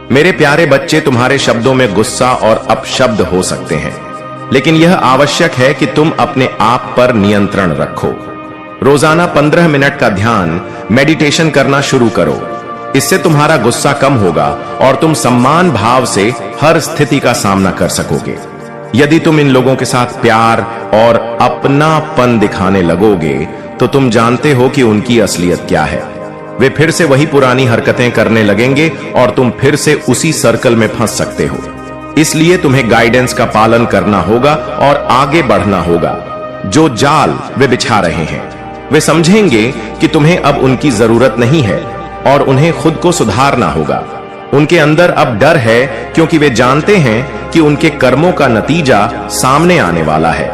मेरे प्यारे बच्चे, तुम्हारे शब्दों में गुस्सा और अपशब्द हो सकते हैं, लेकिन यह आवश्यक है कि तुम अपने आप पर नियंत्रण रखो। रोजाना 15 मिनट का ध्यान मेडिटेशन करना शुरू करो। इससे तुम्हारा गुस्सा कम होगा और तुम सम्मान भाव से हर स्थिति का सामना कर सकोगे। यदि तुम इन लोगों के साथ प्यार और अपनापन दिखाने लगोगे तो तुम जानते हो कि उनकी असलियत क्या है। वे फिर से वही पुरानी हरकतें करने लगेंगे और तुम फिर से उसी सर्कल में फंस सकते हो। इसलिए तुम्हें गाइडेंस का पालन करना होगा और आगे बढ़ना होगा। जो जाल वे बिछा रहे हैं, वे समझेंगे कि तुम्हें अब उनकी जरूरत नहीं है और उन्हें खुद को सुधारना होगा। उनके अंदर अब डर है क्योंकि वे जानते हैं कि उनके कर्मों का नतीजा सामने आने वाला है।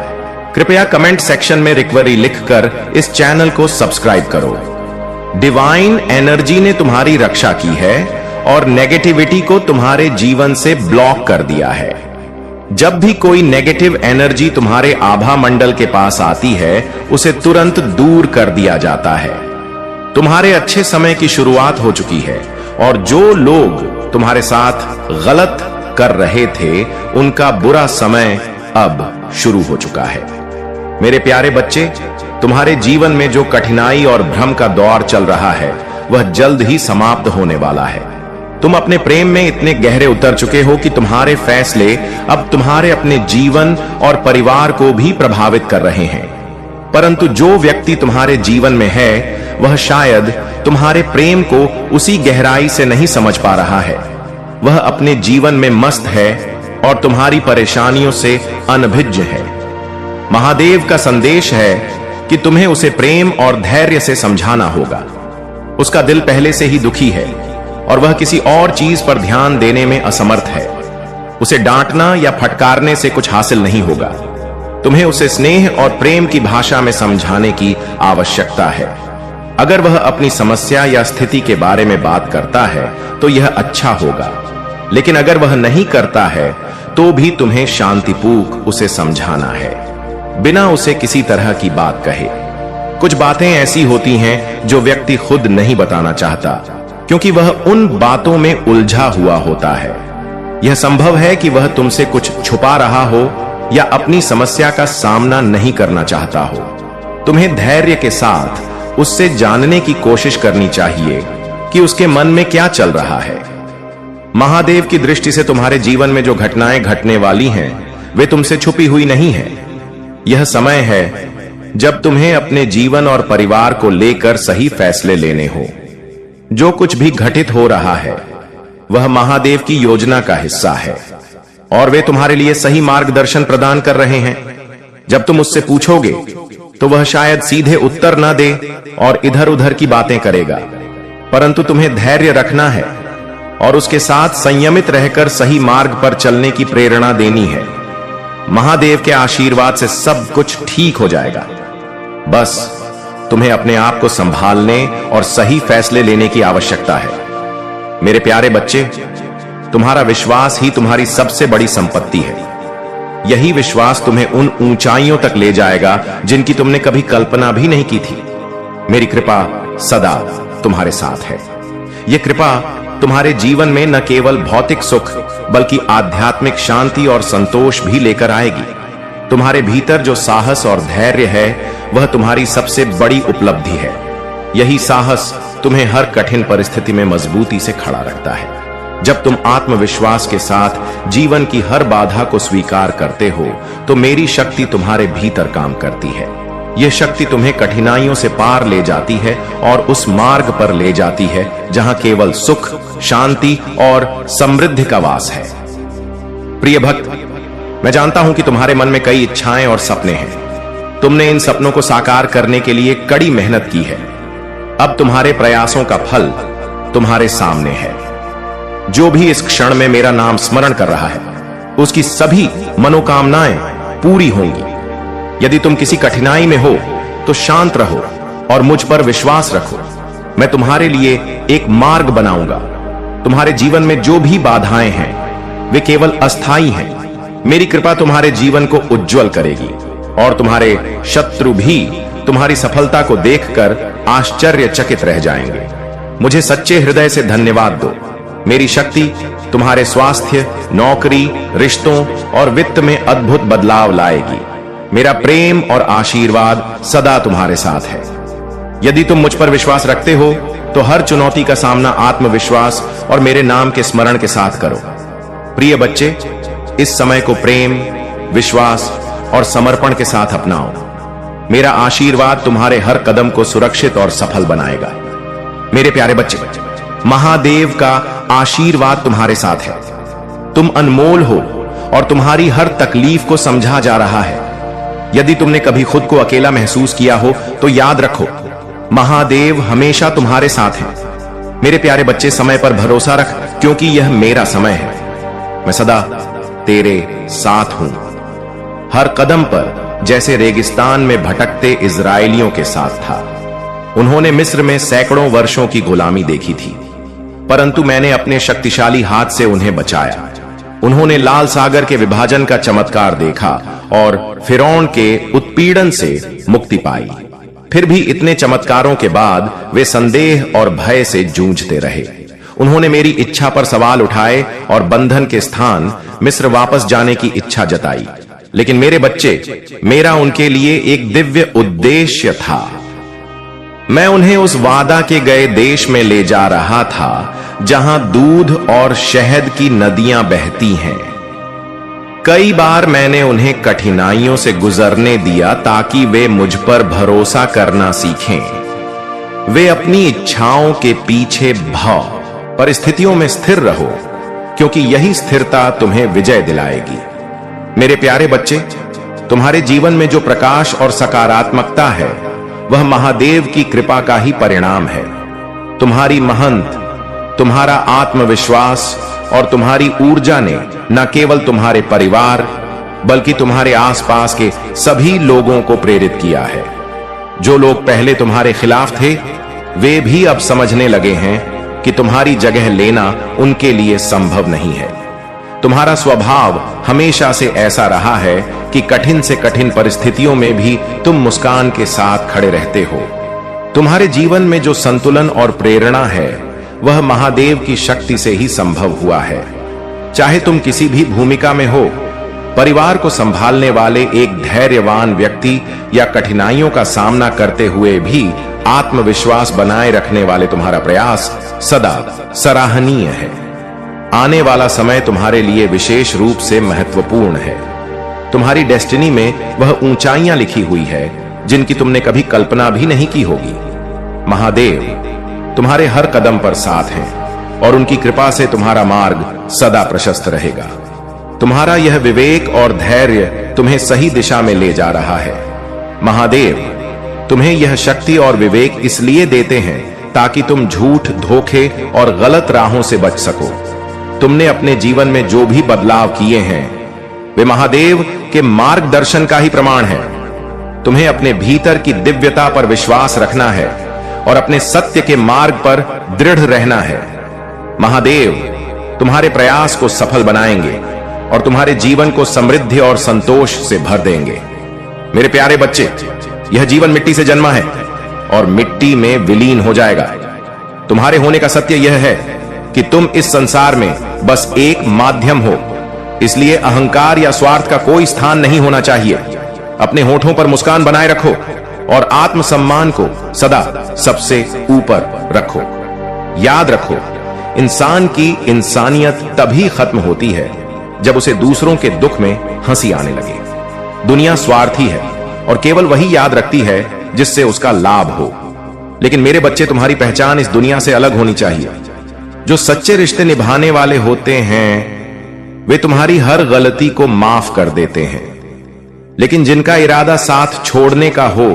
कृपया कमेंट सेक्शन में रिकवरी लिखकर इस चैनल को सब्सक्राइब करो। डिवाइन एनर्जी ने तुम्हारी रक्षा की है और नेगेटिविटी को तुम्हारे जीवन से ब्लॉक कर दिया है। जब भी कोई नेगेटिव एनर्जी तुम्हारे आभा मंडल के पास आती है, उसे तुरंत दूर कर दिया जाता है। तुम्हारे अच्छे समय की शुरुआत हो चुकी है और जो लोग तुम्हारे साथ गलत कर रहे थे, उनका बुरा समय अब शुरू हो चुका है। मेरे प्यारे बच्चे, तुम्हारे जीवन में जो कठिनाई और भ्रम का दौर चल रहा है, वह जल्द ही समाप्त होने वाला है। तुम अपने प्रेम में इतने गहरे उतर चुके हो कि तुम्हारे फैसले अब तुम्हारे अपने जीवन और परिवार को भी प्रभावित कर रहे हैं। परंतु जो व्यक्ति तुम्हारे जीवन में है, वह शायद तुम्हारे प्रेम को उसी गहराई से नहीं समझ पा रहा है। वह अपने जीवन में मस्त है और तुम्हारी परेशानियों से अनभिज्ञ है। महादेव का संदेश है कि तुम्हें उसे प्रेम और धैर्य से समझाना होगा। उसका दिल पहले से ही दुखी है और वह किसी और चीज पर ध्यान देने में असमर्थ है। उसे डांटना या फटकारने से कुछ हासिल नहीं होगा। तुम्हें उसे स्नेह और प्रेम की भाषा में समझाने की आवश्यकता है। अगर वह अपनी समस्या या स्थिति के बारे में बात करता है तो यह अच्छा होगा, लेकिन अगर वह नहीं करता है तो भी तुम्हें शांतिपूर्वक उसे समझाना है, बिना उसे किसी तरह की बात कहे। कुछ बातें ऐसी होती हैं जो व्यक्ति खुद नहीं बताना चाहता, क्योंकि वह उन बातों में उलझा हुआ होता है। यह संभव है कि वह तुमसे कुछ छुपा रहा हो या अपनी समस्या का सामना नहीं करना चाहता हो। तुम्हें धैर्य के साथ उससे जानने की कोशिश करनी चाहिए कि उसके मन में क्या चल रहा है। महादेव की दृष्टि से तुम्हारे जीवन में जो घटनाएं घटने वाली हैं, वे तुमसे छुपी हुई नहीं है। यह समय है जब तुम्हें अपने जीवन और परिवार को लेकर सही फैसले लेने हो। जो कुछ भी घटित हो रहा है, वह महादेव की योजना का हिस्सा है और वे तुम्हारे लिए सही मार्गदर्शन प्रदान कर रहे हैं। जब तुम उससे पूछोगे तो वह शायद सीधे उत्तर न दे और इधर उधर की बातें करेगा, परंतु तुम्हें धैर्य रखना है और उसके साथ संयमित रहकर सही मार्ग पर चलने की प्रेरणा देनी है। महादेव के आशीर्वाद से सब कुछ ठीक हो जाएगा। बस तुम्हें अपने आप को संभालने और सही फैसले लेने की आवश्यकता है। मेरे प्यारे बच्चे, तुम्हारा विश्वास ही तुम्हारी सबसे बड़ी संपत्ति है। यही विश्वास तुम्हें उन ऊंचाइयों तक ले जाएगा जिनकी तुमने कभी कल्पना भी नहीं की थी। मेरी कृपा सदा तुम्हारे साथ है। यह कृपा तुम्हारे जीवन में न केवल भौतिक सुख बल्कि आध्यात्मिक शांति और संतोष भी लेकर आएगी। तुम्हारे भीतर जो साहस और धैर्य है, वह तुम्हारी सबसे बड़ी उपलब्धि है। यही साहस तुम्हें हर कठिन परिस्थिति में मजबूती से खड़ा रखता है। जब तुम आत्मविश्वास के साथ जीवन की हर बाधा को स्वीकार करते हो, तो मेरी शक्ति तुम्हारे भीतर काम करती है। यह शक्ति तुम्हें कठिनाइयों से पार ले जाती है और उस मार्ग पर ले जाती है जहां केवल सुख, शांति और समृद्धि का वास है। प्रिय भक्त, मैं जानता हूं कि तुम्हारे मन में कई इच्छाएं और सपने हैं। तुमने इन सपनों को साकार करने के लिए कड़ी मेहनत की है। अब तुम्हारे प्रयासों का फल तुम्हारे सामने है। जो भी इस क्षण में मेरा नाम स्मरण कर रहा है, उसकी सभी मनोकामनाएं पूरी होंगी। यदि तुम किसी कठिनाई में हो तो शांत रहो और मुझ पर विश्वास रखो। मैं तुम्हारे लिए एक मार्ग बनाऊंगा। तुम्हारे जीवन में जो भी बाधाएं हैं, वे केवल अस्थाई हैं। मेरी कृपा तुम्हारे जीवन को उज्जवल करेगी और तुम्हारे शत्रु भी तुम्हारी सफलता को देखकर आश्चर्यचकित रह जाएंगे। मुझे सच्चे हृदय से धन्यवाद दो। मेरी शक्ति तुम्हारे स्वास्थ्य, नौकरी, रिश्तों और वित्त में अद्भुत बदलाव लाएगी। मेरा प्रेम और आशीर्वाद सदा तुम्हारे साथ है। यदि तुम मुझ पर विश्वास रखते हो तो हर चुनौती का सामना आत्मविश्वास और मेरे नाम के स्मरण के साथ करो। प्रिय बच्चे, इस समय को प्रेम, विश्वास और समर्पण के साथ अपनाओ। मेरा आशीर्वाद तुम्हारे हर कदम को सुरक्षित और सफल बनाएगा। मेरे प्यारे बच्चे, महादेव का आशीर्वाद तुम्हारे साथ है। तुम अनमोल हो और तुम्हारी हर तकलीफ को समझा जा रहा है। यदि तुमने कभी खुद को अकेला महसूस किया हो तो याद रखो, महादेव हमेशा तुम्हारे साथ हैं। मेरे प्यारे बच्चे, समय पर भरोसा रख, क्योंकि यह मेरा समय है। मैं सदा तेरे साथ हूं, हर कदम पर, जैसे रेगिस्तान में भटकते इजरायलियों के साथ था। उन्होंने मिस्र में सैकड़ों वर्षों की गुलामी देखी थी, परंतु मैंने अपने शक्तिशाली हाथ से उन्हें बचाया। उन्होंने लाल सागर के विभाजन का चमत्कार देखा और फिरौन के उत्पीड़न से मुक्ति पाई। फिर भी इतने चमत्कारों के बाद वे संदेह और भय से जूझते रहे। उन्होंने मेरी इच्छा पर सवाल उठाए और बंधन के स्थान मिस्र वापस जाने की इच्छा जताई। लेकिन मेरे बच्चे, मेरा उनके लिए एक दिव्य उद्देश्य था। मैं उन्हें उस वादा के गए देश में ले जा रहा था जहां दूध और शहद की नदियां बहती हैं। कई बार मैंने उन्हें कठिनाइयों से गुजरने दिया ताकि वे मुझ पर भरोसा करना सीखें। वे अपनी इच्छाओं के पीछे भागो, परिस्थितियों में स्थिर रहो, क्योंकि यही स्थिरता तुम्हें विजय दिलाएगी। मेरे प्यारे बच्चे, तुम्हारे जीवन में जो प्रकाश और सकारात्मकता है वह महादेव की कृपा का ही परिणाम है। तुम्हारी महंत, तुम्हारा आत्मविश्वास और तुम्हारी ऊर्जा ने न केवल तुम्हारे परिवार बल्कि तुम्हारे आसपास के सभी लोगों को प्रेरित किया है। जो लोग पहले तुम्हारे खिलाफ थे, वे भी अब समझने लगे हैं कि तुम्हारी जगह लेना उनके लिए संभव नहीं है। तुम्हारा स्वभाव हमेशा से ऐसा रहा है कि कठिन से कठिन परिस्थितियों में भी तुम मुस्कान के साथ खड़े रहते हो। तुम्हारे जीवन में जो संतुलन और प्रेरणा है वह महादेव की शक्ति से ही संभव हुआ है। चाहे तुम किसी भी भूमिका में हो, परिवार को संभालने वाले एक धैर्यवान व्यक्ति या कठिनाइयों का सामना करते हुए भी आत्मविश्वास बनाए रखने वाले तुम्हारा प्रयास सदा सराहनीय है। आने वाला समय तुम्हारे लिए विशेष रूप से महत्वपूर्ण है। तुम्हारी डेस्टिनी में वह ऊंचाइयां लिखी हुई है जिनकी तुमने कभी कल्पना भी नहीं की होगी। महादेव तुम्हारे हर कदम पर साथ हैं और उनकी कृपा से तुम्हारा मार्ग सदा प्रशस्त रहेगा। तुम्हारा यह विवेक और धैर्य तुम्हें सही दिशा में ले जा रहा है। महादेव तुम्हें यह शक्ति और विवेक इसलिए देते हैं ताकि तुम झूठ, धोखे और गलत राहों से बच सको। तुमने अपने जीवन में जो भी बदलाव किए हैं वे महादेव के मार्गदर्शन का ही प्रमाण है। तुम्हें अपने भीतर की दिव्यता पर विश्वास रखना है और अपने सत्य के मार्ग पर दृढ़ रहना है। महादेव तुम्हारे प्रयास को सफल बनाएंगे और तुम्हारे जीवन को समृद्धि और संतोष से भर देंगे। मेरे प्यारे बच्चे, यह जीवन मिट्टी से जन्मा है और मिट्टी में विलीन हो जाएगा। तुम्हारे होने का सत्य यह है कि तुम इस संसार में बस एक माध्यम हो, इसलिए अहंकार या स्वार्थ का कोई स्थान नहीं होना चाहिए। अपने होठों पर मुस्कान बनाए रखो और आत्मसम्मान को सदा सबसे ऊपर रखो। याद रखो, इंसान की इंसानियत तभी खत्म होती है जब उसे दूसरों के दुख में हंसी आने लगे। दुनिया स्वार्थी है और केवल वही याद रखती है जिससे उसका लाभ हो। लेकिन मेरे बच्चे, तुम्हारी पहचान इस दुनिया से अलग होनी चाहिए। जो सच्चे रिश्ते निभाने वाले होते हैं वे तुम्हारी हर गलती को माफ कर देते हैं, लेकिन जिनका इरादा साथ छोड़ने का हो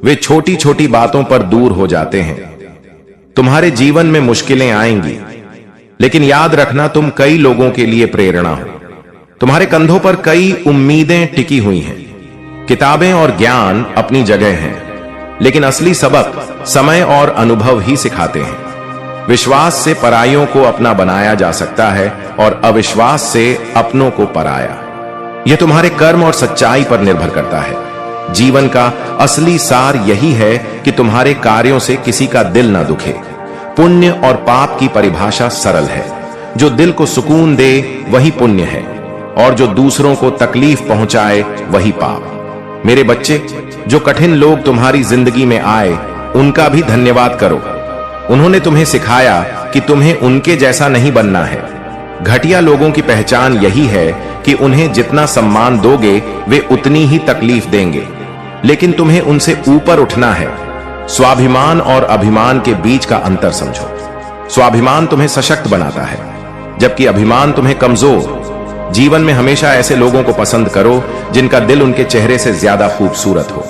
वे छोटी छोटी बातों पर दूर हो जाते हैं। तुम्हारे जीवन में मुश्किलें आएंगी, लेकिन याद रखना तुम कई लोगों के लिए प्रेरणा हो। तुम्हारे कंधों पर कई उम्मीदें टिकी हुई हैं। किताबें और ज्ञान अपनी जगह हैं, लेकिन असली सबक समय और अनुभव ही सिखाते हैं। विश्वास से परायों को अपना बनाया जा सकता है और अविश्वास से अपनों को पराया। यह तुम्हारे कर्म और सच्चाई पर निर्भर करता है। जीवन का असली सार यही है कि तुम्हारे कार्यों से किसी का दिल ना दुखे। पुण्य और पाप की परिभाषा सरल है। जो दिल को सुकून दे वही पुण्य है, और जो दूसरों को तकलीफ पहुंचाए वही पाप। मेरे बच्चे, जो कठिन लोग तुम्हारी जिंदगी में आए उनका भी धन्यवाद करो। उन्होंने तुम्हें सिखाया कि तुम्हें उनके जैसा नहीं बनना है। घटिया लोगों की पहचान यही है कि उन्हें जितना सम्मान दोगे वे उतनी ही तकलीफ देंगे, लेकिन तुम्हें उनसे ऊपर उठना है। स्वाभिमान और अभिमान के बीच का अंतर समझो। स्वाभिमान तुम्हें सशक्त बनाता है, जबकि अभिमान तुम्हें कमजोर। जीवन में हमेशा ऐसे लोगों को पसंद करो जिनका दिल उनके चेहरे से ज्यादा खूबसूरत हो।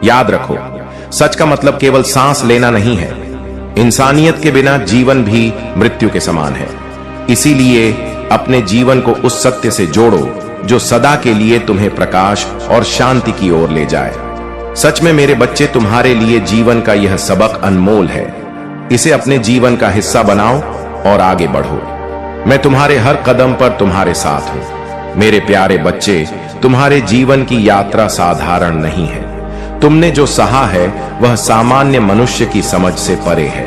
याद रखो, सच का मतलब केवल सांस लेना नहीं है। इंसानियत के बिना जीवन भी मृत्यु के समान है। इसीलिए अपने जीवन को उस सत्य से जोड़ो जो सदा के लिए तुम्हें प्रकाश और शांति की ओर ले जाए। सच में मेरे बच्चे, तुम्हारे लिए जीवन का यह सबक अनमोल है। इसे अपने जीवन का हिस्सा बनाओ और आगे बढ़ो। मैं तुम्हारे हर कदम पर तुम्हारे साथ हूं। मेरे प्यारे बच्चे, तुम्हारे जीवन की यात्रा साधारण नहीं है। तुमने जो सहा है वह सामान्य मनुष्य की समझ से परे है,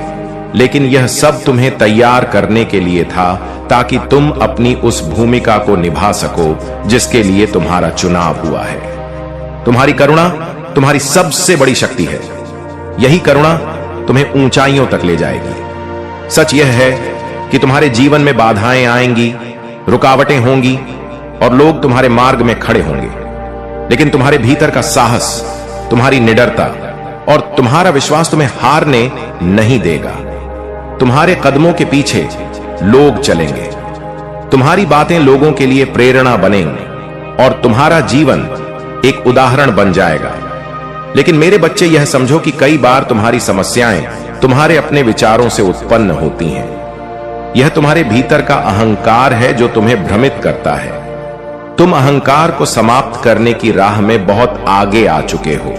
लेकिन यह सब तुम्हें तैयार करने के लिए था ताकि तुम अपनी उस भूमिका को निभा सको जिसके लिए तुम्हारा चुनाव हुआ है। तुम्हारी करुणा तुम्हारी सबसे बड़ी शक्ति है। यही करुणा तुम्हें ऊंचाइयों तक ले जाएगी। सच यह है कि तुम्हारे जीवन में बाधाएं आएंगी, रुकावटें होंगी और लोग तुम्हारे मार्ग में खड़े होंगे, लेकिन तुम्हारे भीतर का साहस, तुम्हारी निडरता और तुम्हारा विश्वास तुम्हें हारने नहीं देगा। तुम्हारे कदमों के पीछे लोग चलेंगे, तुम्हारी बातें लोगों के लिए प्रेरणा बनेंगी और तुम्हारा जीवन एक उदाहरण बन जाएगा। लेकिन मेरे बच्चे, यह समझो कि कई बार तुम्हारी समस्याएं तुम्हारे अपने विचारों से उत्पन्न होती हैं। यह तुम्हारे भीतर का अहंकार है जो तुम्हें भ्रमित करता है। तुम अहंकार को समाप्त करने की राह में बहुत आगे आ चुके हो,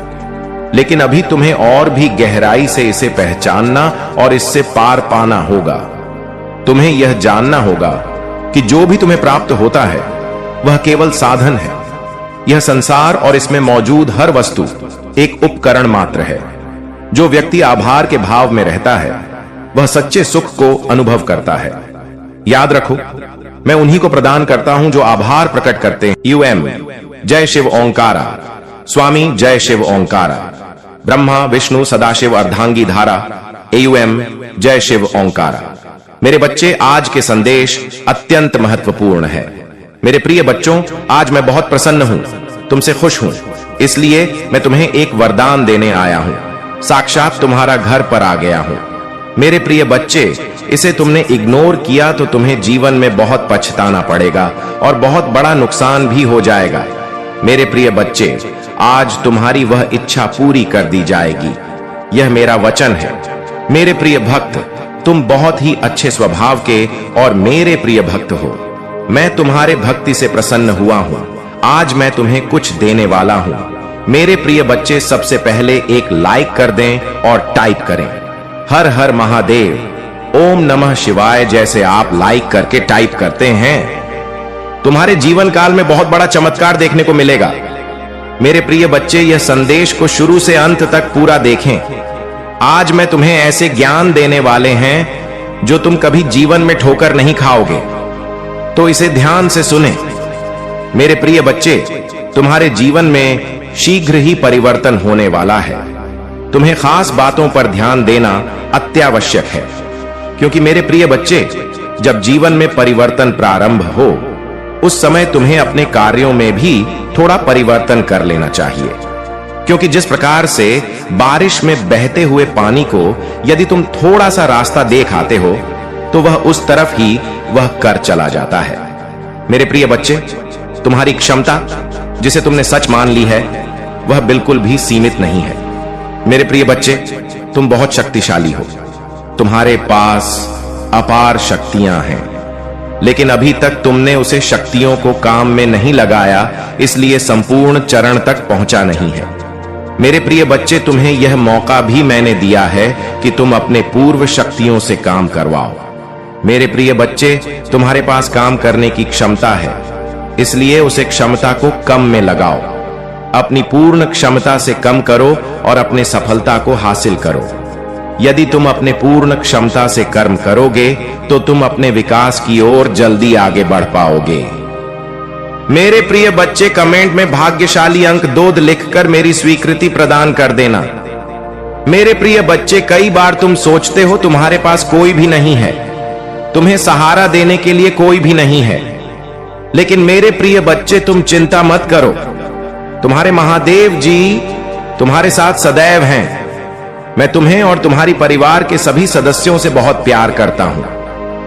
लेकिन अभी तुम्हें और भी गहराई से इसे पहचानना और इससे पार पाना होगा। तुम्हें यह जानना होगा कि जो भी तुम्हें प्राप्त होता है वह केवल साधन है। यह संसार और इसमें मौजूद हर वस्तु एक उपकरण मात्र है। जो व्यक्ति आभार के भाव में रहता है वह सच्चे सुख को अनुभव करता है। याद रखो, मैं उन्हीं को प्रदान करता हूं जो आभार प्रकट करते हैं। यूएम जय शिव ओंकारा, स्वामी जय शिव ओंकारा, ब्रह्मा विष्णु सदाशिव अर्धांगी धारा, एयूएम जय शिव ओंकारा। मेरे बच्चे, आज के संदेश अत्यंत महत्वपूर्ण है। मेरे प्रिय बच्चों, आज मैं बहुत प्रसन्न हूं, तुमसे खुश हूं, इसलिए मैं तुम्हें एक वरदान देने आया हूं। साक्षात तुम्हारा घर पर आ गया हूं। मेरे प्रिय बच्चे, इसे तुमने इग्नोर किया तो तुम्हें जीवन में बहुत पछताना पड़ेगा और बहुत बड़ा नुकसान भी हो जाएगा। मेरे प्रिय बच्चे, आज तुम्हारी वह इच्छा पूरी कर दी जाएगी, यह मेरा वचन है। मेरे प्रिय भक्त, तुम बहुत ही अच्छे स्वभाव के और मेरे प्रिय भक्त हो। मैं तुम्हारे भक्ति से प्रसन्न हुआ हूं। आज मैं तुम्हें कुछ देने वाला हूं। मेरे प्रिय बच्चे, सबसे पहले एक लाइक कर दें और टाइप करें हर हर महादेव, ओम नमः शिवाय जैसे आप लाइक करके टाइप करते हैं। तुम्हारे जीवन काल में बहुत बड़ा चमत्कार देखने को मिलेगा। मेरे प्रिय बच्चे, यह संदेश को शुरू से अंत तक पूरा देखें। आज मैं तुम्हें ऐसे ज्ञान देने वाले हैं जो तुम कभी जीवन में ठोकर नहीं खाओगे, तो इसे ध्यान से सुने। मेरे प्रिय बच्चे, तुम्हारे जीवन में शीघ्र ही परिवर्तन होने वाला है। तुम्हें खास बातों पर ध्यान देना अत्यावश्यक है, क्योंकि मेरे प्रिय बच्चे, जब जीवन में परिवर्तन प्रारंभ हो उस समय तुम्हें अपने कार्यों में भी थोड़ा परिवर्तन कर लेना चाहिए। क्योंकि जिस प्रकार से बारिश में बहते हुए पानी को यदि तुम थोड़ा सा रास्ता देख आते हो तो वह उस तरफ ही वह कर चला जाता है। मेरे प्रिय बच्चे, तुम्हारी क्षमता जिसे तुमने सच मान ली है वह बिल्कुल भी सीमित नहीं है। मेरे प्रिय बच्चे, तुम बहुत शक्तिशाली हो। तुम्हारे पास अपार शक्तियां हैं, लेकिन अभी तक तुमने उसे शक्तियों को काम में नहीं लगाया, इसलिए संपूर्ण चरण तक पहुंचा नहीं है। मेरे प्रिय बच्चे, तुम्हें यह मौका भी मैंने दिया है कि तुम अपने पूर्व शक्तियों से काम करवाओ। मेरे प्रिय बच्चे, तुम्हारे पास काम करने की क्षमता है, इसलिए उसे क्षमता को कम में लगाओ। अपनी पूर्ण क्षमता से कम करो और अपने सफलता को हासिल करो। यदि तुम अपने पूर्ण क्षमता से कर्म करोगे तो तुम अपने विकास की ओर जल्दी आगे बढ़ पाओगे। मेरे प्रिय बच्चे, कमेंट में भाग्यशाली अंक 2 लिखकर मेरी स्वीकृति प्रदान कर देना। मेरे प्रिय बच्चे, कई बार तुम सोचते हो तुम्हारे पास कोई भी नहीं है, तुम्हें सहारा देने के लिए कोई भी नहीं है। लेकिन मेरे प्रिय बच्चे, तुम चिंता मत करो, तुम्हारे महादेव जी तुम्हारे साथ सदैव हैं। मैं तुम्हें और तुम्हारी परिवार के सभी सदस्यों से बहुत प्यार करता हूं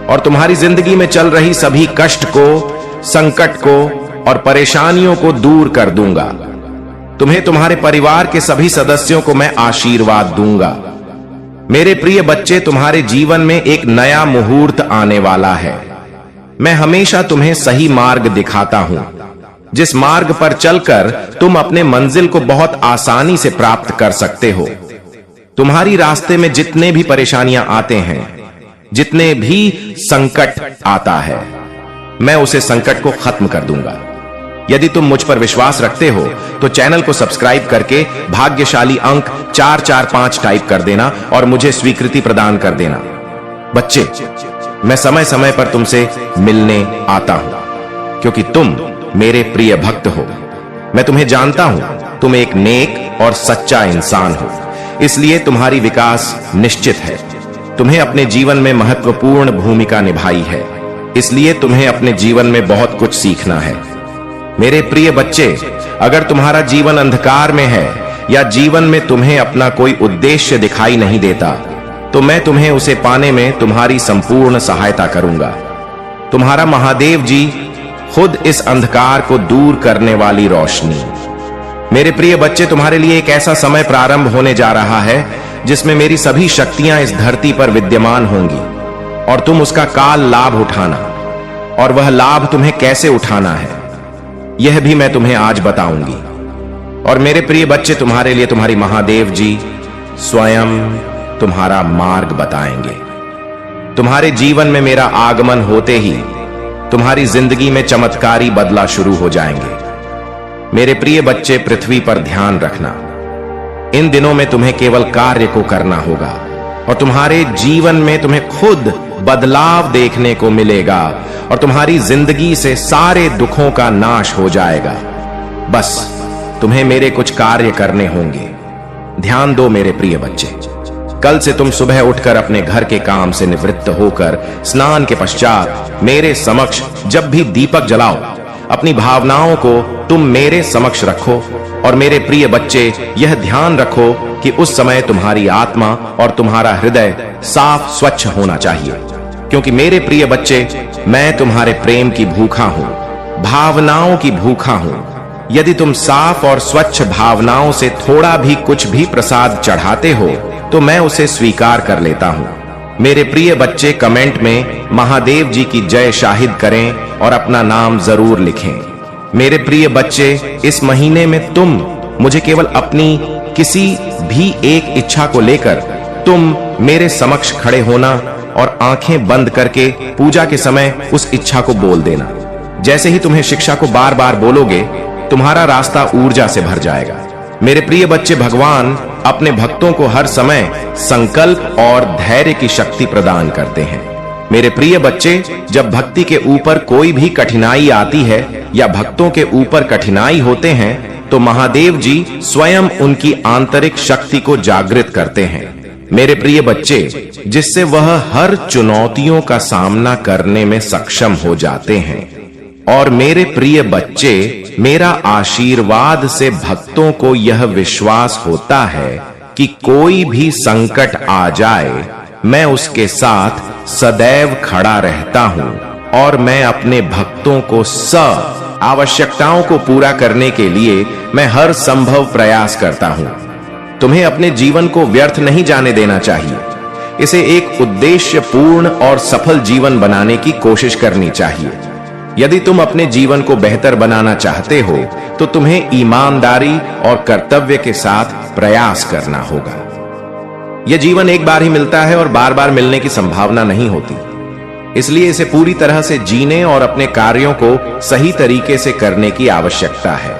और तुम्हारी जिंदगी में चल रही सभी कष्ट को, संकट को और परेशानियों को दूर कर दूंगा। तुम्हें, तुम्हारे परिवार के सभी सदस्यों को मैं आशीर्वाद दूंगा। मेरे प्रिय बच्चे, तुम्हारे जीवन में एक नया मुहूर्त आने वाला है। मैं हमेशा तुम्हें सही मार्ग दिखाता हूं, जिस मार्ग पर चलकर तुम अपने मंजिल को बहुत आसानी से प्राप्त कर सकते हो। तुम्हारी रास्ते में जितने भी परेशानियां आते हैं, जितने भी संकट आता है, मैं उसे संकट को खत्म कर दूंगा। यदि तुम मुझ पर विश्वास रखते हो तो चैनल को सब्सक्राइब करके भाग्यशाली अंक 445 टाइप कर देना और मुझे स्वीकृति प्रदान कर देना। बच्चे, मैं समय समय पर तुमसे मिलने आता हूं क्योंकि तुम मेरे प्रिय भक्त हो। मैं तुम्हें जानता हूं, तुम एक नेक और सच्चा इंसान हो, इसलिए तुम्हारी विकास निश्चित है। तुम्हें अपने जीवन में महत्वपूर्ण भूमिका निभाई है, इसलिए तुम्हें अपने जीवन में बहुत कुछ सीखना है। मेरे प्रिय बच्चे, अगर तुम्हारा जीवन अंधकार में है या जीवन में तुम्हें अपना कोई उद्देश्य दिखाई नहीं देता, तो मैं तुम्हें उसे पाने में तुम्हारी संपूर्ण सहायता करूंगा। तुम्हारा महादेव जी खुद इस अंधकार को दूर करने वाली रोशनी। मेरे प्रिय बच्चे, तुम्हारे लिए एक ऐसा समय प्रारंभ होने जा रहा है जिसमें मेरी सभी शक्तियां इस धरती पर विद्यमान होंगी और तुम उसका काल लाभ उठाना, और वह लाभ तुम्हें कैसे उठाना है यह भी मैं तुम्हें आज बताऊंगी। और मेरे प्रिय बच्चे, तुम्हारे लिए तुम्हारी महादेव जी स्वयं तुम्हारा मार्ग बताएंगे। तुम्हारे जीवन में मेरा आगमन होते ही तुम्हारी जिंदगी में चमत्कारी बदलाव शुरू हो जाएंगे। मेरे प्रिय बच्चे, पृथ्वी पर ध्यान रखना। इन दिनों में तुम्हें केवल कार्य को करना होगा और तुम्हारे जीवन में तुम्हें खुद बदलाव देखने को मिलेगा और तुम्हारी जिंदगी से सारे दुखों का नाश हो जाएगा। बस तुम्हें मेरे कुछ कार्य करने होंगे। ध्यान दो मेरे प्रिय बच्चे, कल से तुम सुबह उठकर अपने घर के काम से निवृत्त होकर स्नान के पश्चात मेरे समक्ष जब भी दीपक जलाओ, अपनी भावनाओं को तुम मेरे समक्ष रखो। और मेरे प्रिय बच्चे, यह ध्यान रखो कि उस समय तुम्हारी आत्मा और तुम्हारा हृदय साफ स्वच्छ होना चाहिए, क्योंकि मेरे प्रिय बच्चे, मैं तुम्हारे प्रेम की भूखा हूं, भावनाओं की भूखा हूं। यदि तुम साफ और स्वच्छ भावनाओं से थोड़ा भी कुछ भी प्रसाद चढ़ाते हो तो मैं उसे स्वीकार कर लेता हूं। मेरे प्रिय बच्चे, कमेंट में महादेव जी की जय शाहिद करें और अपना नाम जरूर लिखें। मेरे प्रिय बच्चे, इस महीने में तुम मुझे केवल अपनी किसी भी एक इच्छा को लेकर तुम मेरे समक्ष खड़े होना और आंखें बंद करके पूजा के समय उस इच्छा को बोल देना। जैसे ही तुम्हें शिक्षा को बार बार बोलोगे, तुम्हारा रास्ता ऊर्जा से भर जाएगा। मेरे प्रिय बच्चे, भगवान अपने भक्तों को हर समय संकल्प और धैर्य की शक्ति प्रदान करते हैं। मेरे प्रिय बच्चे, जब भक्ति के ऊपर कोई भी कठिनाई आती है या भक्तों के ऊपर कठिनाई होते हैं तो महादेव जी स्वयं उनकी आंतरिक शक्ति को जागृत करते हैं। मेरे प्रिय बच्चे, जिससे वह हर चुनौतियों का सामना करने में सक्षम हो जाते हैं। और मेरे प्रिय बच्चे, मेरा आशीर्वाद से भक्तों को यह विश्वास होता है कि कोई भी संकट आ जाए, मैं उसके साथ सदैव खड़ा रहता हूं और मैं अपने भक्तों को सब आवश्यकताओं को पूरा करने के लिए मैं हर संभव प्रयास करता हूं। तुम्हें अपने जीवन को व्यर्थ नहीं जाने देना चाहिए। इसे एक उद्देश्यपूर्ण और सफल जीवन बनाने की कोशिश करनी चाहिए। यदि तुम अपने जीवन को बेहतर बनाना चाहते हो तो तुम्हें ईमानदारी और कर्तव्य के साथ प्रयास करना होगा। यह जीवन एक बार ही मिलता है और बार बार मिलने की संभावना नहीं होती, इसलिए इसे पूरी तरह से जीने और अपने कार्यों को सही तरीके से करने की आवश्यकता है।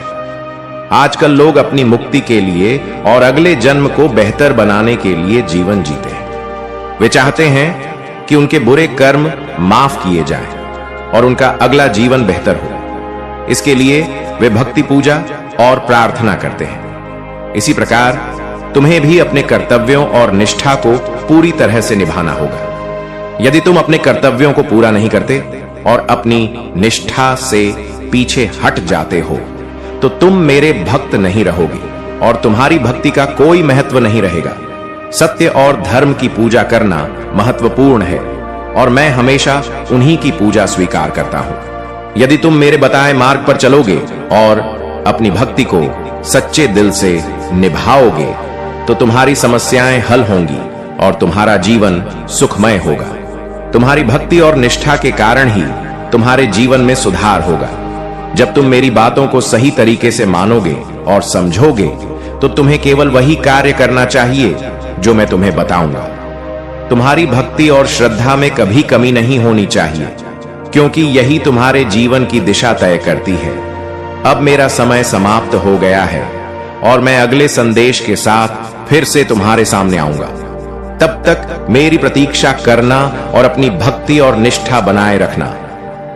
आजकल लोग अपनी मुक्ति के लिए और अगले जन्म को बेहतर बनाने के लिए जीवन जीते हैं। वे चाहते हैं कि उनके बुरे कर्म माफ किए जाएं और उनका अगला जीवन बेहतर हो। इसके लिए वे भक्ति पूजा और प्रार्थना करते हैं। इसी प्रकार तुम्हें भी अपने कर्तव्यों और निष्ठा को पूरी तरह से निभाना होगा। यदि तुम अपने कर्तव्यों को पूरा नहीं करते और अपनी निष्ठा से पीछे हट जाते हो तो तुम मेरे भक्त नहीं रहोगे और तुम्हारी भक्ति का कोई महत्व नहीं रहेगा। सत्य और धर्म की पूजा करना महत्वपूर्ण है और मैं हमेशा उन्हीं की पूजा स्वीकार करता हूं। यदि तुम मेरे बताए मार्ग पर चलोगे और अपनी भक्ति को सच्चे दिल से निभाओगे तो तुम्हारी समस्याएं हल होंगी और तुम्हारा जीवन सुखमय होगा। तुम्हारी भक्ति और निष्ठा के कारण ही तुम्हारे जीवन में सुधार होगा। जब तुम मेरी बातों को सही तरीके से मानोगे और समझोगे तो तुम्हें केवल वही कार्य करना चाहिए जो मैं तुम्हें बताऊंगा। तुम्हारी भक्ति और श्रद्धा में कभी कमी नहीं होनी चाहिए, क्योंकि यही तुम्हारे जीवन की दिशा तय करती है। अब मेरा समय समाप्त हो गया है और मैं अगले संदेश के साथ फिर से तुम्हारे सामने आऊंगा। तब तक मेरी प्रतीक्षा करना और अपनी भक्ति और निष्ठा बनाए रखना।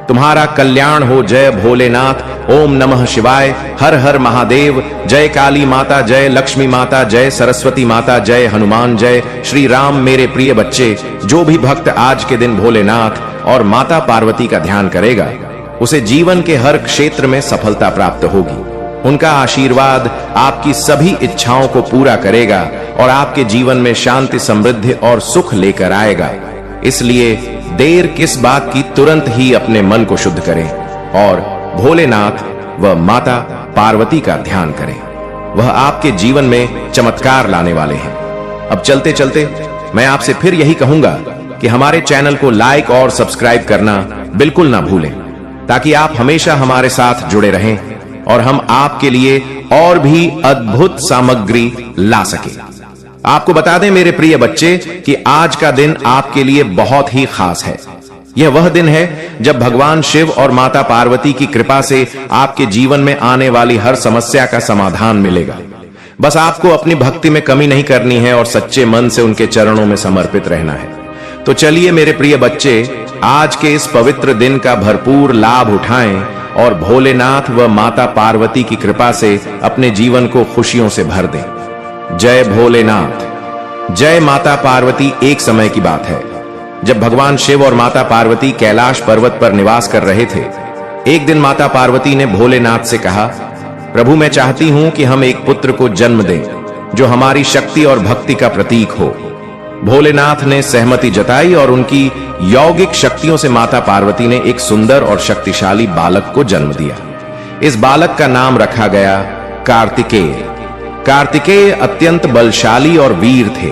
तुम्हारा कल्याण हो। जय भोलेनाथ। ओम नमः शिवाय। हर हर महादेव। जय काली माता, जय लक्ष्मी माता, जय सरस्वती माता, जय हनुमान, जय श्री राम। मेरे प्रिय बच्चे, जो भी भक्त आज के दिन भोलेनाथ और माता पार्वती का ध्यान करेगा उसे जीवन के हर क्षेत्र में सफलता प्राप्त होगी। उनका आशीर्वाद आपकी सभी इच्छाओं को पूरा करेगा और आपके जीवन में शांति, समृद्धि और सुख लेकर आएगा। इसलिए देर किस बात की, तुरंत ही अपने मन को शुद्ध करें और भोलेनाथ व माता पार्वती का ध्यान करें। वह आपके जीवन में चमत्कार लाने वाले हैं। अब चलते चलते मैं आपसे फिर यही कहूंगा कि हमारे चैनल को लाइक और सब्सक्राइब करना बिल्कुल ना भूलें, ताकि आप हमेशा हमारे साथ जुड़े रहें और हम आपके लिए और भी अद्भुत सामग्री ला सके। आपको बता दें मेरे प्रिय बच्चे कि आज का दिन आपके लिए बहुत ही खास है। यह वह दिन है जब भगवान शिव और माता पार्वती की कृपा से आपके जीवन में आने वाली हर समस्या का समाधान मिलेगा। बस आपको अपनी भक्ति में कमी नहीं करनी है और सच्चे मन से उनके चरणों में समर्पित रहना है। तो चलिए मेरे प्रिय बच्चे, आज के इस पवित्र दिन का भरपूर लाभ उठाएं और भोलेनाथ व माता पार्वती की कृपा से अपने जीवन को खुशियों से भर दें। जय भोलेनाथ। जय माता पार्वती। एक समय की बात है जब भगवान शिव और माता पार्वती कैलाश पर्वत पर निवास कर रहे थे। एक दिन माता पार्वती ने भोलेनाथ से कहा, प्रभु मैं चाहती हूं कि हम एक पुत्र को जन्म दें जो हमारी शक्ति और भक्ति का प्रतीक हो। भोलेनाथ ने सहमति जताई और उनकी यौगिक शक्तियों से माता पार्वती ने एक सुंदर और शक्तिशाली बालक को जन्म दिया। इस बालक का नाम रखा गया कार्तिकेय। कार्तिकेय अत्यंत बलशाली और वीर थे।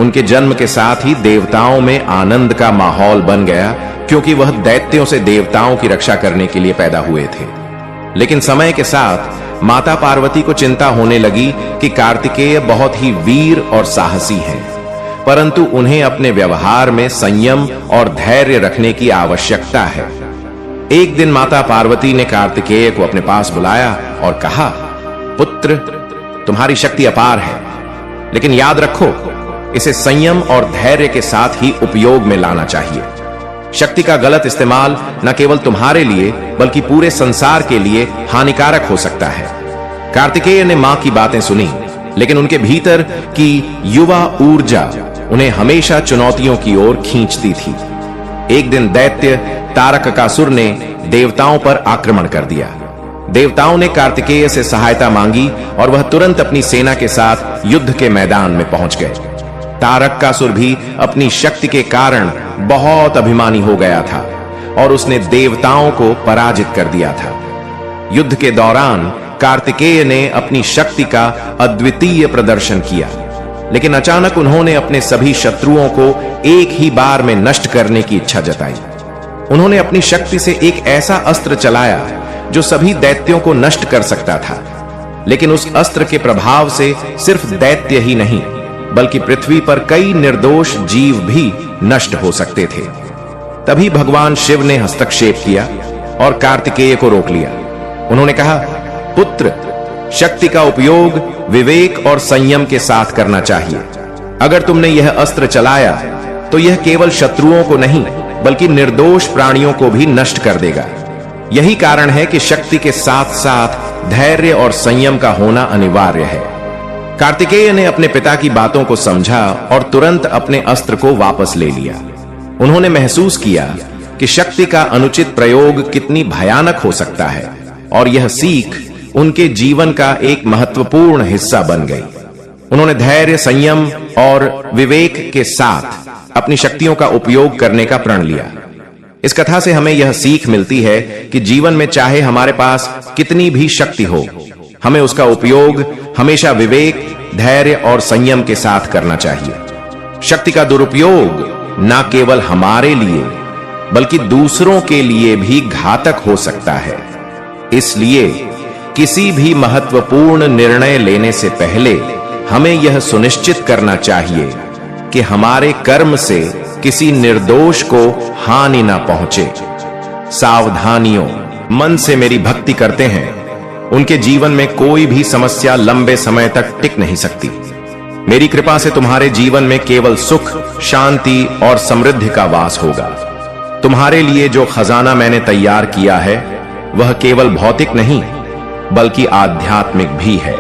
उनके जन्म के साथ ही देवताओं में आनंद का माहौल बन गया, क्योंकि वह दैत्यों से देवताओं की रक्षा करने के लिए पैदा हुए थे। लेकिन समय के साथ माता पार्वती को चिंता होने लगी कि कार्तिकेय बहुत ही वीर और साहसी हैं, परंतु उन्हें अपने व्यवहार में संयम और धैर्य रखने की आवश्यकता है। एक दिन माता पार्वती ने कार्तिकेय को अपने पास बुलाया और कहा, पुत्र तुम्हारी शक्ति अपार है, लेकिन याद रखो इसे संयम और धैर्य के साथ ही उपयोग में लाना चाहिए। शक्ति का गलत इस्तेमाल न केवल तुम्हारे लिए बल्कि पूरे संसार के लिए हानिकारक हो सकता है। कार्तिकेय ने मां की बातें सुनी, लेकिन उनके भीतर की युवा ऊर्जा उन्हें हमेशा चुनौतियों की ओर खींचती थी। एक दिन दैत्य तारकासुर ने देवताओं पर आक्रमण कर दिया। देवताओं ने कार्तिकेय से सहायता मांगी और वह तुरंत अपनी सेना के साथ युद्ध के मैदान में पहुंच गए। तारकासुर भी अपनी शक्ति के कारण बहुत अभिमानी हो गया था और उसने देवताओं को पराजित कर दिया था। युद्ध के दौरान कार्तिकेय ने अपनी शक्ति का अद्वितीय प्रदर्शन किया, लेकिन अचानक उन्होंने अपने सभी शत्रुओं को एक ही बार में नष्ट करने की इच्छा जताई। उन्होंने अपनी शक्ति से एक ऐसा अस्त्र चलाया जो सभी दैत्यों को नष्ट कर सकता था, लेकिन उस अस्त्र के प्रभाव से सिर्फ दैत्य ही नहीं बल्कि पृथ्वी पर कई निर्दोष जीव भी नष्ट हो सकते थे। तभी भगवान शिव ने हस्तक्षेप किया और कार्तिकेय को रोक लिया। उन्होंने कहा, पुत्र शक्ति का उपयोग विवेक और संयम के साथ करना चाहिए। अगर तुमने यह अस्त्र चलाया तो यह केवल शत्रुओं को नहीं बल्कि निर्दोष प्राणियों को भी नष्ट कर देगा। यही कारण है कि शक्ति के साथ साथ धैर्य और संयम का होना अनिवार्य है। कार्तिकेय ने अपने पिता की बातों को समझा और तुरंत अपने अस्त्र को वापस ले लिया। उन्होंने महसूस किया कि शक्ति का अनुचित प्रयोग कितनी भयानक हो सकता है और यह सीख उनके जीवन का एक महत्वपूर्ण हिस्सा बन गई। उन्होंने धैर्य, संयम और विवेक के साथ अपनी शक्तियों का उपयोग करने का प्रण लिया। इस कथा से हमें यह सीख मिलती है कि जीवन में चाहे हमारे पास कितनी भी शक्ति हो, हमें उसका उपयोग हमेशा विवेक, धैर्य और संयम के साथ करना चाहिए। शक्ति का दुरुपयोग न केवल हमारे लिए बल्कि दूसरों के लिए भी घातक हो सकता है। इसलिए किसी भी महत्वपूर्ण निर्णय लेने से पहले हमें यह सुनिश्चित करना चाहिए कि हमारे कर्म से किसी निर्दोष को हानि ना पहुंचे। सावधानियों, मन से मेरी भक्ति करते हैं उनके जीवन में कोई भी समस्या लंबे समय तक टिक नहीं सकती। मेरी कृपा से तुम्हारे जीवन में केवल सुख, शांति और समृद्धि का वास होगा। तुम्हारे लिए जो खजाना मैंने तैयार किया है वह केवल भौतिक नहीं बल्कि आध्यात्मिक भी है।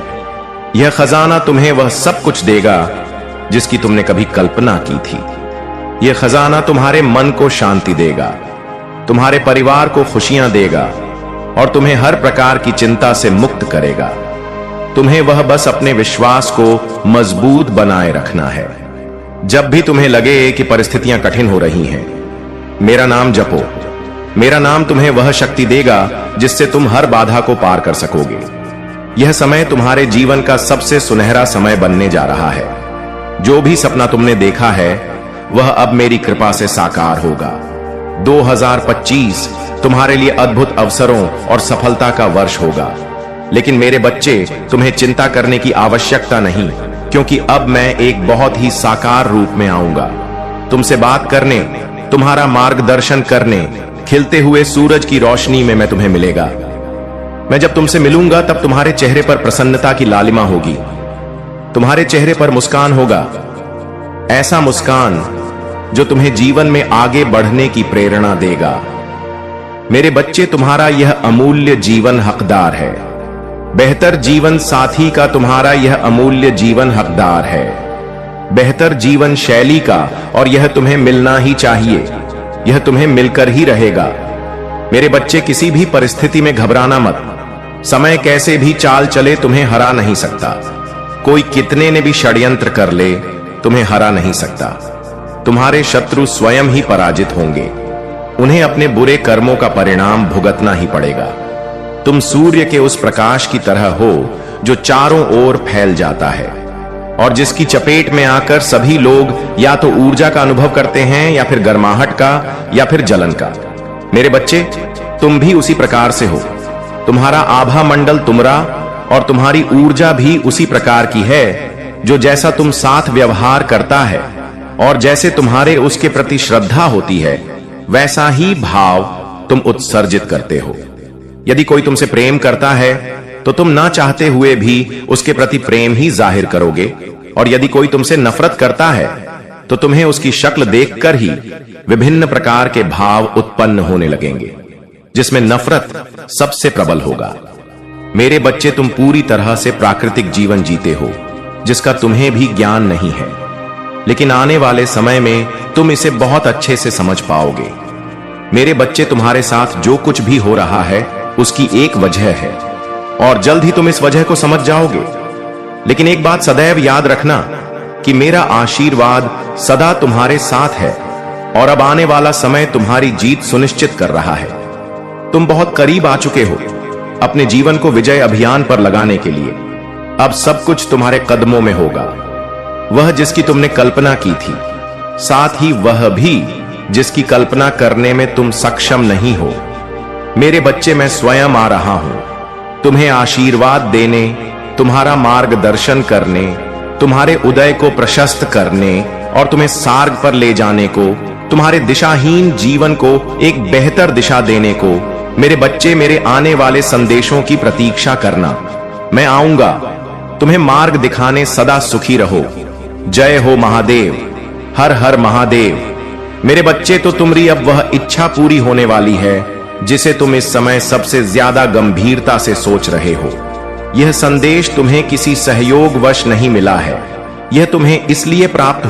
यह खजाना तुम्हें वह सब कुछ देगा जिसकी तुमने कभी कल्पना की थी। यह खजाना तुम्हारे मन को शांति देगा, तुम्हारे परिवार को खुशियां देगा और तुम्हें हर प्रकार की चिंता से मुक्त करेगा। तुम्हें वह बस अपने विश्वास को मजबूत बनाए रखना है। जब भी तुम्हें लगे कि परिस्थितियां कठिन हो रही हैं, मेरा नाम जपो। मेरा नाम तुम्हें वह शक्ति देगा जिससे तुम हर बाधा को पार कर सकोगे। यह समय तुम्हारे जीवन का सबसे सुनहरा समय बनने जा रहा है। जो भी सपना तुमने देखा है वह अब मेरी कृपा से साकार होगा। 2025 तुम्हारे लिए अद्भुत अवसरों और सफलता का वर्ष होगा। लेकिन मेरे बच्चे, तुम्हें चिंता करने की आवश्यकता नहीं, क्योंकि अब मैं एक बहुत ही साकार रूप में आऊंगा। तुमसे बात करने, तुम्हारा मार्गदर्शन करने, खिलते हुए सूरज की रोशनी में मैं तुम्हें मिलेगा। मैं जब तुमसे मिलूंगा तब तुम्हारे चेहरे पर प्रसन्नता की लालिमा होगी। तुम्हारे चेहरे पर मुस्कान होगा, ऐसा मुस्कान जो तुम्हें जीवन में आगे बढ़ने की प्रेरणा देगा। मेरे बच्चे, तुम्हारा यह अमूल्य जीवन हकदार है। बेहतर जीवन साथी का तुम्हारा यह अमूल्य जीवन हकदार है। बेहतर जीवन शैली का, और यह तुम्हें मिलना ही चाहिए। यह तुम्हें मिलकर ही रहेगा। मेरे बच्चे, किसी भी परिस्थिति में घबराना मत। समय कैसे भी चाल चले तुम्हें हरा नहीं सकता। कोई कितने ने भी षड्यंत्र कर ले, तुम्हें हरा नहीं सकता। तुम्हारे शत्रु स्वयं ही पराजित होंगे। उन्हें अपने बुरे कर्मों का परिणाम भुगतना ही पड़ेगा। तुम सूर्य के उस प्रकाश की तरह हो जो चारों ओर फैल जाता है और जिसकी चपेट में आकर सभी लोग या तो ऊर्जा का अनुभव करते हैं या फिर गर्माहट का या फिर जलन का। मेरे बच्चे, तुम भी उसी प्रकार से हो। तुम्हारा आभा मंडल तुमरा और तुम्हारी ऊर्जा भी उसी प्रकार की है। जो जैसा तुम साथ व्यवहार करता है और जैसे तुम्हारे उसके प्रति श्रद्धा होती है, वैसा ही भाव तुम उत्सर्जित करते हो। यदि कोई तुमसे प्रेम करता है तो तुम ना चाहते हुए भी उसके प्रति प्रेम ही जाहिर करोगे, और यदि कोई तुमसे नफरत करता है तो तुम्हें उसकी शक्ल देखकर ही विभिन्न प्रकार के भाव उत्पन्न होने लगेंगे, जिसमें नफरत सबसे प्रबल होगा। मेरे बच्चे, तुम पूरी तरह से प्राकृतिक जीवन जीते हो जिसका तुम्हें भी ज्ञान नहीं है, लेकिन आने वाले समय में तुम इसे बहुत अच्छे से समझ पाओगे। मेरे बच्चे, तुम्हारे साथ जो कुछ भी हो रहा है उसकी एक वजह है और जल्द ही तुम इस वजह को समझ जाओगे। लेकिन एक बात सदैव याद रखना कि मेरा आशीर्वाद सदा तुम्हारे साथ है और अब आने वाला समय तुम्हारी जीत सुनिश्चित कर रहा है। तुम बहुत करीब आ चुके हो अपने जीवन को विजय अभियान पर लगाने के लिए। अब सब कुछ तुम्हारे कदमों में होगा। वह जिसकी तुमने कल्पना की थी, साथ ही वह भी जिसकी कल्पना करने में तुम सक्षम नहीं हो। मेरे बच्चे, मैं स्वयं आ रहा हूं तुम्हें आशीर्वाद देने, तुम्हारा मार्गदर्शन करने, तुम्हारे उदय को प्रशस्त करने और तुम्हें सार्ग पर ले जाने को, तुम्हारे दिशाहीन जीवन को एक बेहतर दिशा देने को। मेरे बच्चे, मेरे आने वाले संदेशों की प्रतीक्षा करना। मैं आऊंगा तुम्हें मार्ग दिखाने। सदा सुखी रहो। जय हो महादेव। हर हर महादेव। मेरे बच्चे, तो तुम्हारी अब वह इच्छा पूरी होने वाली है जिसे तुम इस समय सबसे ज्यादा गंभीरता से सोच रहे हो। यह संदेश तुम्हें किसी सहयोगवश नहीं मिला है, यह तुम्हें इसलिए प्राप्त